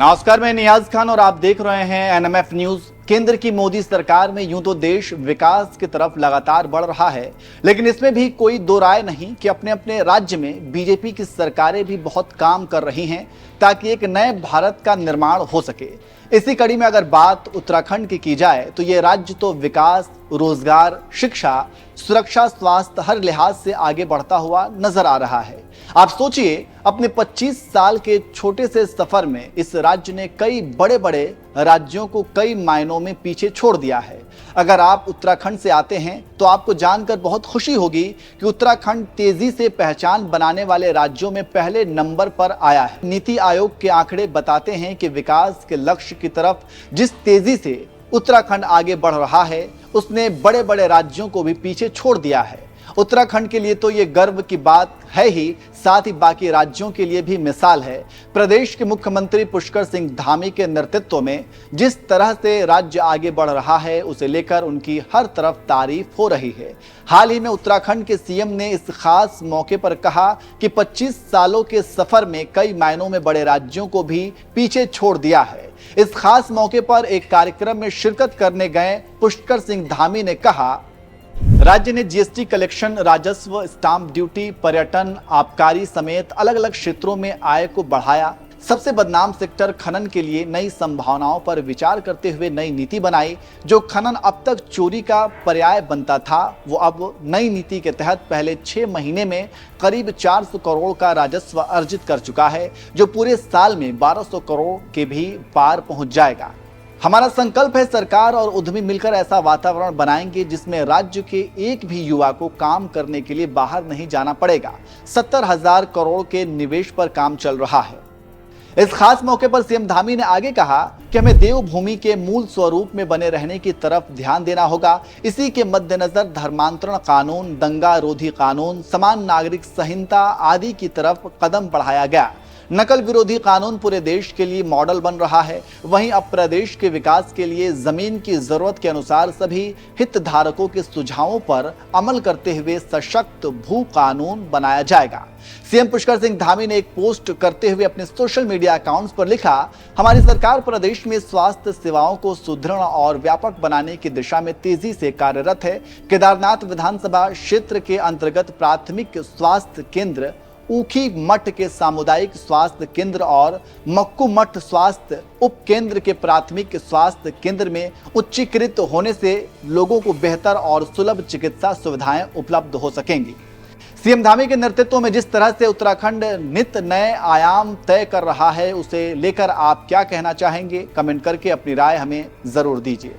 नमस्कार, मैं नियाज खान और आप देख रहे हैं एनएमएफ न्यूज। केंद्र की मोदी सरकार में यूं तो देश विकास की तरफ लगातार बढ़ रहा है, लेकिन इसमें भी कोई दो राय नहीं कि अपने अपने राज्य में बीजेपी की सरकारें भी बहुत काम कर रही हैं ताकि एक नए भारत का निर्माण हो सके। इसी कड़ी में अगर बात उत्तराखंड की जाए तो ये राज्य तो विकास, रोजगार, शिक्षा, सुरक्षा, स्वास्थ्य हर लिहाज से आगे बढ़ता हुआ नजर आ रहा है। आप सोचिए, अपने 25 साल के छोटे से सफर में इस राज्य ने कई बड़े बड़े राज्यों को कई मायनों में पीछे छोड़ दिया है। अगर आप उत्तराखंड से आते हैं तो आपको जानकर बहुत खुशी होगी कि उत्तराखंड तेजी से पहचान बनाने वाले राज्यों में पहले नंबर पर आया है। नीति आयोग के आंकड़े बताते हैं कि विकास के लक्ष्य की तरफ जिस तेजी से उत्तराखंड आगे बढ़ रहा है, उसने बड़े बड़े राज्यों को भी पीछे छोड़ दिया है। उत्तराखंड के लिए तो ये गर्व की बात है ही, साथ ही बाकी राज्यों के लिए भी मिसाल है। प्रदेश के मुख्यमंत्री पुष्कर सिंह धामी के नेतृत्व में जिस तरह से राज्य आगे बढ़ रहा है, उसे लेकर उनकी हर तरफ तारीफ हो रही है। हाल ही में उत्तराखंड के सीएम ने इस खास मौके पर कहा कि 25 सालों के सफर में कई मायनों में बड़े राज्यों को भी पीछे छोड़ दिया है। इस खास मौके पर एक कार्यक्रम में शिरकत करने गए पुष्कर सिंह धामी ने कहा, राज्य ने जीएसटी कलेक्शन, राजस्व, स्टाम्प ड्यूटी, पर्यटन, आबकारी समेत अलग अलग क्षेत्रों में आय को बढ़ाया। सबसे बदनाम सेक्टर खनन के लिए नई संभावनाओं पर विचार करते हुए नई नीति बनाई। जो खनन अब तक चोरी का पर्याय बनता था, वो अब नई नीति के तहत पहले 6 महीने में करीब 400 करोड़ का राजस्व अर्जित कर चुका है, जो पूरे साल में 1200 करोड़ के भी पार पहुंच जाएगा। हमारा संकल्प है, सरकार और उद्यमी मिलकर ऐसा वातावरण बनाएंगे जिसमें राज्य के एक भी युवा को काम करने के लिए बाहर नहीं जाना पड़ेगा। 70,000 करोड़ के निवेश पर काम चल रहा है। इस खास मौके पर सीएम धामी ने आगे कहा कि हमें देवभूमि के मूल स्वरूप में बने रहने की तरफ ध्यान देना होगा। इसी के मद्देनजर धर्मांतरण कानून, दंगा रोधी कानून, समान नागरिक संहिता आदि की तरफ कदम बढ़ाया गया। नकल विरोधी कानून पूरे देश के लिए मॉडल बन रहा है। वहीं अब प्रदेश के विकास के लिए जमीन की जरूरत के अनुसार सभी हितधारकों के सुझावों पर अमल करते हुए सशक्त भू कानून बनाया जाएगा। सीएम पुष्कर सिंह धामी ने एक पोस्ट करते हुए अपने सोशल मीडिया अकाउंट्स पर लिखा, हमारी सरकार प्रदेश में स्वास्थ्य सेवाओं को सुदृढ़ और व्यापक बनाने की दिशा में तेजी से कार्यरत है। केदारनाथ विधानसभा क्षेत्र के अंतर्गत प्राथमिक स्वास्थ्य केंद्र, ऊखी मठ के सामुदायिक स्वास्थ्य केंद्र और मक्कू मठ स्वास्थ्य उप केंद्र के प्राथमिक स्वास्थ्य केंद्र में उच्चीकृत होने से लोगों को बेहतर और सुलभ चिकित्सा सुविधाएं उपलब्ध हो सकेंगी। सीएम धामी के नेतृत्व में जिस तरह से उत्तराखंड नित नए आयाम तय कर रहा है, उसे लेकर आप क्या कहना चाहेंगे? कमेंट करके अपनी राय हमें जरूर दीजिए।